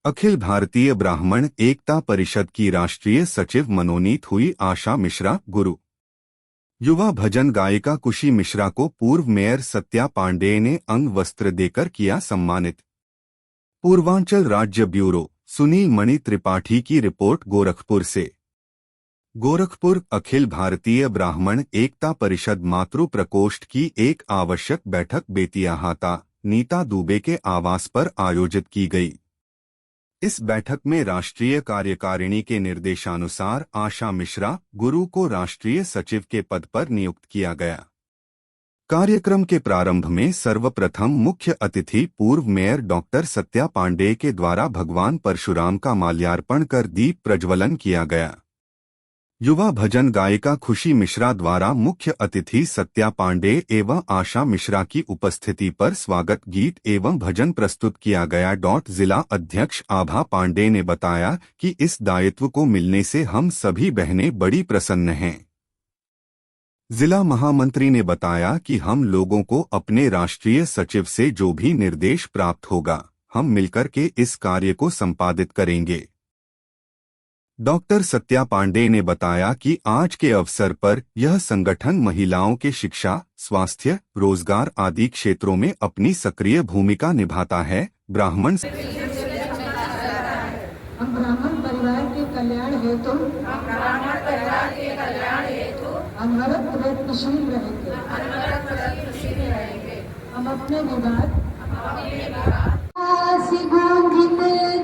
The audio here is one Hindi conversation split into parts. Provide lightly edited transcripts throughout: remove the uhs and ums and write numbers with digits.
अखिल भारतीय ब्राह्मण एकता परिषद की राष्ट्रीय सचिव मनोनीत हुई आशा मिश्रा। गुरु युवा भजन गायिका खुशी मिश्रा को पूर्व मेयर सत्या पांडेय ने अंग वस्त्र देकर किया सम्मानित। पूर्वांचल राज्य ब्यूरो सुनील मणि त्रिपाठी की रिपोर्ट गोरखपुर से। गोरखपुर अखिल भारतीय ब्राह्मण एकता परिषद मातृ प्रकोष्ठ की एक आवश्यक बैठक बेतियाहाता नीता दुबे के आवास पर आयोजित की गई। इस बैठक में राष्ट्रीय कार्यकारिणी के निर्देशानुसार आशा मिश्रा गुरु को राष्ट्रीय सचिव के पद पर नियुक्त किया गया। कार्यक्रम के प्रारंभ में सर्वप्रथम मुख्य अतिथि पूर्व मेयर डॉक्टर सत्या पांडेय के द्वारा भगवान परशुराम का माल्यार्पण कर दीप प्रज्वलन किया गया। युवा भजन गायिका खुशी मिश्रा द्वारा मुख्य अतिथि सत्या पांडेय एवं आशा मिश्रा की उपस्थिति पर स्वागत गीत एवं भजन प्रस्तुत किया गया। जिला अध्यक्ष आभा पांडेय ने बताया कि इस दायित्व को मिलने से हम सभी बहनें बड़ी प्रसन्न हैं। जिला महामंत्री ने बताया कि हम लोगों को अपने राष्ट्रीय सचिव से जो भी निर्देश प्राप्त होगा, हम मिलकर के इस कार्य को संपादित करेंगे। डॉक्टर सत्या पांडेय ने बताया कि आज के अवसर पर यह संगठन महिलाओं के शिक्षा, स्वास्थ्य, रोजगार आदि क्षेत्रों में अपनी सक्रिय भूमिका निभाता है। हम ब्राह्मण परिवार के कल्याण हेतु अनवरत प्रयत्नशील रहेंगे। हम अपने विवाद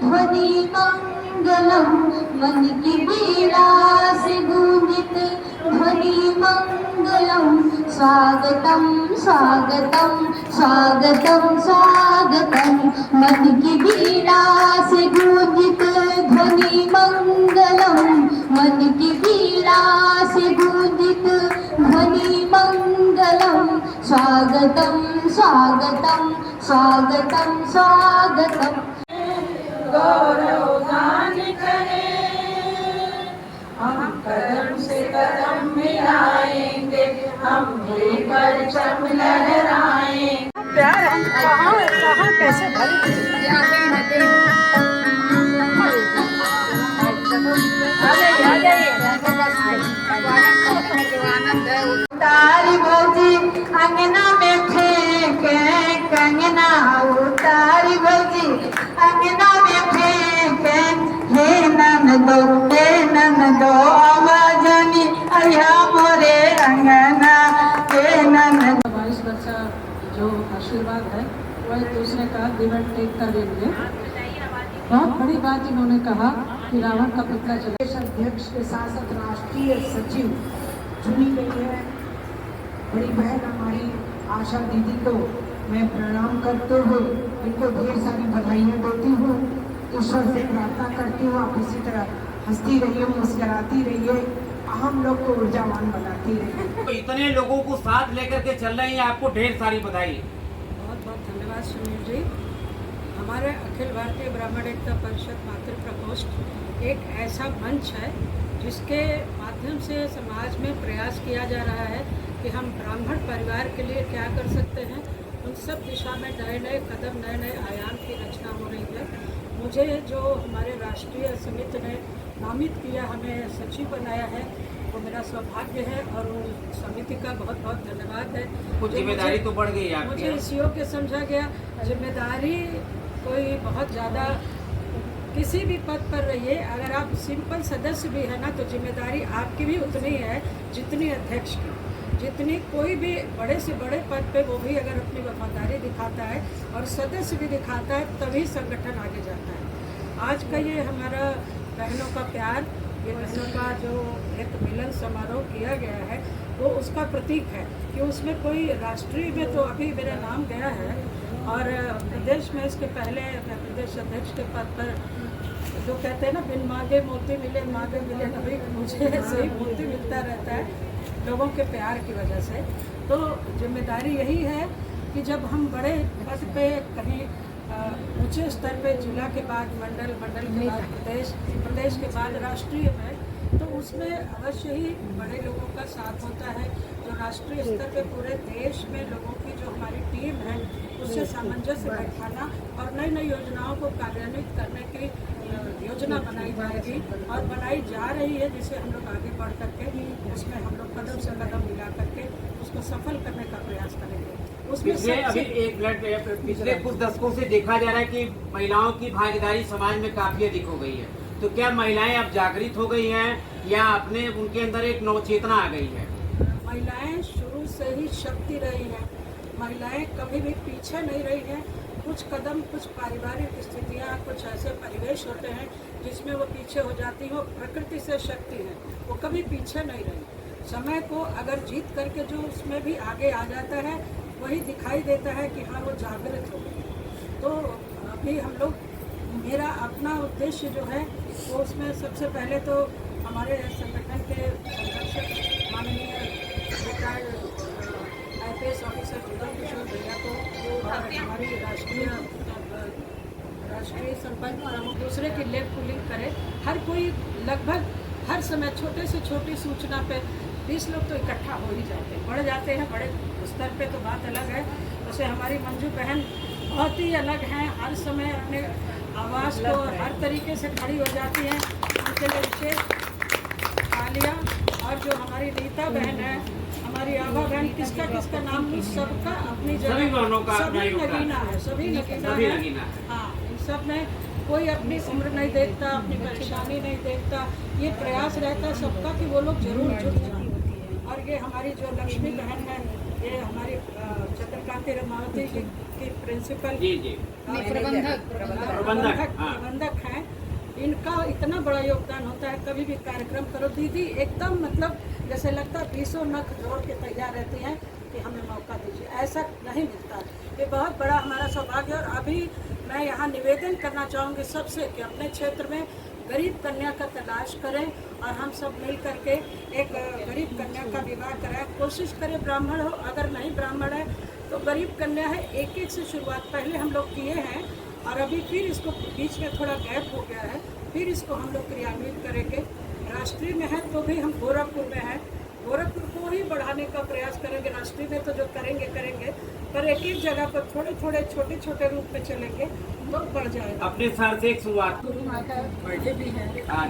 ध्वनि मंगलम मन की बीड़ा से गूंजित ध्वनि मंगलम स्वागतम स्वागतम स्वागतम स्वागतम मन की बीड़ा से गूंजित ध्वनि मंगलम मन की बीड़ा से गूंजित ध्वनि मंगलम स्वागतम स्वागतम स्वागतम स्वागतम। गौरव गान करें हम कदम से कदम मिलाएंगे, हम भी परचम लहराएंगे। प्यार हम कहाँ कैसे तारी भौजी अंगना में फेंके कंगना, उतारी भौजी अंगना में फेंके हे ननदो आवाजनी अया मोरे अंगना हे ननदो। 22 वर्ष जो आशीर्वाद है वह दूसरे का गिव एंड टेक कर लेंगे। बहुत बड़ी बात इन्होंने कहा कि रावण का पुतला चले। अध्यक्ष के साथ साथ राष्ट्रीय सचिव चुनी गई है बड़ी बहन हमारी आशा दीदी को मैं प्रणाम करते हुए इनको ढेर सारी बधाइयाँ देती हूँ। ईश्वर से प्रार्थना करती हूँ आप इसी तरह हंसती रहिए, मुस्कुराती रहिए, हम लोग को ऊर्जावान बनाती रहिए। तो इतने लोगों को साथ लेकर के चल रहे हैं, आपको ढेर सारी बधाई। बहुत बहुत धन्यवाद सुनील जी। हमारे अखिल भारतीय ब्राह्मण एकता परिषद मातृ प्रकोष्ठ एक ऐसा मंच है जिसके माध्यम से समाज में प्रयास किया जा रहा है कि हम ब्राह्मण परिवार के लिए क्या कर सकते हैं। उन सब दिशा में नए नए कदम, नए नए आयाम की रचना हो रही है। मुझे जो हमारे राष्ट्रीय समिति ने नामित किया, हमें सचिव बनाया है, वो मेरा सौभाग्य है और उस समिति का बहुत बहुत धन्यवाद है। कुछ जिम्मेदारी तो बढ़ गई है, मुझे इस योग के समझा गया। जिम्मेदारी कोई बहुत ज़्यादा किसी भी पद पर रहिए, अगर आप सिंपल सदस्य भी है ना तो जिम्मेदारी आपकी भी उतनी है जितनी अध्यक्ष की। जितनी कोई भी बड़े से बड़े पद पे वो भी अगर अपनी वफादारी दिखाता है और सदस्य भी दिखाता है तभी संगठन आगे जाता है। आज का ये हमारा बहनों का प्यार, ये बहनों का जो एक मिलन समारोह किया गया है वो उसका प्रतीक है कि उसमें कोई राष्ट्रीय में तो अभी मेरा नाम गया है और प्रदेश में इसके पहले मैं प्रदेश अध्यक्ष के पद पर जो कहते हैं ना बिन मांगे मोती मिले, मांगे मिले कभी, मुझे ऐसे ही मोती मिलता रहता है लोगों के प्यार की वजह से। तो जिम्मेदारी यही है कि जब हम बड़े पद पे कहीं ऊंचे स्तर पे जिला के बाद मंडल, मंडल के बाद प्रदेश, प्रदेश के बाद राष्ट्रीय में, तो उसमें अवश्य ही बड़े लोगों का साथ होता है। जो राष्ट्रीय स्तर पे पूरे देश में लोगों की जो हमारी टीम है उससे सामंजस्य बैठाना और नई नई योजनाओं को कार्यान्वित करने की जाएगी और बनाई जा रही है, जिसे हम लोग आगे बढ़ करके उसमें हम लोग कदम से कदम मिला करके उसको सफल करने का प्रयास करेंगे। उसमें पिछले अभी एक मिनट पिछले कुछ दशकों से देखा जा रहा है कि महिलाओं की भागीदारी समाज में काफी अधिक हो गई है, तो क्या महिलाएं अब जागृत हो गई हैं या अपने उनके अंदर एक नवचेतना आ गई है? महिलाएं शुरू से ही शक्ति रही हैं, महिलाएं कभी भी पीछे नहीं रही हैं। कुछ कदम, कुछ पारिवारिक स्थितियाँ, कुछ ऐसे परिवेश होते हैं जिसमें वो पीछे हो जाती हैं। वो प्रकृति से शक्ति है, वो कभी पीछे नहीं रही। समय को अगर जीत करके जो उसमें भी आगे आ जाता है, वही दिखाई देता है कि हाँ वो जागृत हो गई। तो अभी हम लोग, मेरा अपना उद्देश्य जो है वो उसमें सबसे पहले तो हमारे संगठन के संरक्षक माननीय retired IPS officer Jugal Kishore भैया को और हमारी राष्ट्रीय संपर्क प्रमुख दूसरे की लेग पुलिंग करे। हर कोई लगभग हर समय छोटे से छोटी सूचना पे 20 लोग तो इकट्ठा हो ही जाते हैं, बढ़ जाते हैं। बड़े स्तर पे तो बात अलग है। वैसे हमारी मंजू बहन बहुत ही अलग हैं, हर समय अपने आवाज़ को हर तरीके से खड़ी हो जाती हैं। उनके लिए विशेष आलिया और जो हमारी नीता बहन है, हमारी आभा बहन, किसका किसका नाम लूँ, सबका अपनी सभी बहनों का अपना सभी योगदान नगीना है, सभी नगीना है। हाँ, इन सब में कोई अपनी उम्र नहीं देखता, अपनी परेशानी नहीं देखता। ये प्रयास रहता है सबका कि वो लोग जरूर जुट जाएं। और ये हमारी जो लक्ष्मी बहन है, ये हमारी चंद्रकांति रमावती की प्रिंसिपल प्रबंधक हैं। इनका इतना बड़ा योगदान होता है। कभी भी कार्यक्रम करो दीदी, एकदम मतलब जैसे लगता है 20 नख जोड़ के तैयार रहती हैं कि हमें मौका दीजिए। ऐसा नहीं मिलता। ये बहुत बड़ा हमारा सौभाग्य। और अभी मैं यहाँ निवेदन करना चाहूँगी सबसे कि अपने क्षेत्र में गरीब कन्या का तलाश करें और हम सब मिल करके एक गरीब कन्या का विवाह कराएं। कोशिश करें ब्राह्मण हो, अगर नहीं ब्राह्मण है तो गरीब कन्या है। एक एक से शुरुआत पहले हम लोग किए हैं और अभी फिर इसको बीच में थोड़ा गैप हो गया है, फिर इसको हम लोग क्रियान्वित करेंगे। राष्ट्रीय में है तो भी हम गोरखपुर में है, गोरखपुर को ही बढ़ाने का प्रयास करेंगे। राष्ट्रीय में तो जो करेंगे पर एक एक जगह पर थोड़े थोड़े छोटे छोटे रूप में चलेंगे तो बढ़ जाएगा। अपने साल से एक शुरुआत, गुरु माँ का बर्थडे भी है,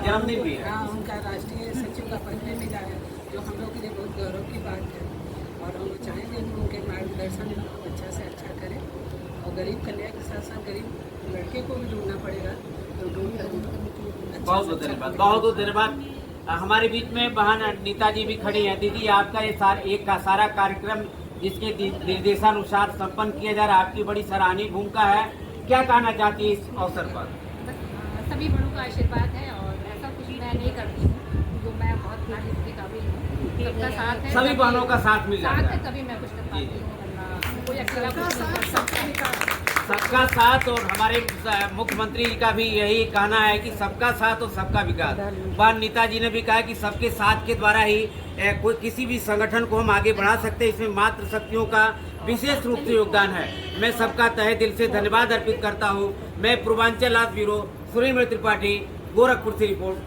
जन्मदिन भी है। हाँ, उनका राष्ट्रीय सचिव का बर्थडे मिला है, जो हम लोग के लिए बहुत गौरव की बात है। और हम चाहेंगे कि उनके मार्गदर्शन अच्छा से अच्छा करें। और गरीब कन्या के साथ साथ गरीब लड़के को भी ढूंढना पड़ेगा, तो ढूंढ बहुत बहुत धन्यवाद, बहुत बहुत धन्यवाद। हमारे बीच में बहन नीता जी भी खड़ी हैं। दीदी, आपका ये सारा कार्यक्रम जिसके निर्देशानुसार संपन्न किया जा रहा है, आपकी बड़ी सराहनीय भूमिका है। क्या कहना चाहती है इस अवसर पर? सभी बड़ों का आशीर्वाद है और ऐसा कुछ मैं नहीं करती हूँ जो मैं बहुत नागरिक के काबिल हूँ। सबका साथ है, सभी बहनों का साथ मिल जाता है, तभी मैं कुछ कर पाती हूँ, वरना कोई अकेला कुछ नहीं कर सकता। सबका साथ। और हमारे मुख्यमंत्री जी का भी यही कहना है कि सबका साथ और सबका विकास। बहन नीता जी ने भी कहा कि सबके साथ के द्वारा ही कोई किसी भी संगठन को हम आगे बढ़ा सकते हैं। इसमें मातृ शक्तियों का विशेष रूप से योगदान है। मैं सबका तहे दिल से धन्यवाद अर्पित करता हूँ। मैं पूर्वांचल ब्यूरो सुरेंद्र त्रिपाठी, गोरखपुर से रिपोर्ट।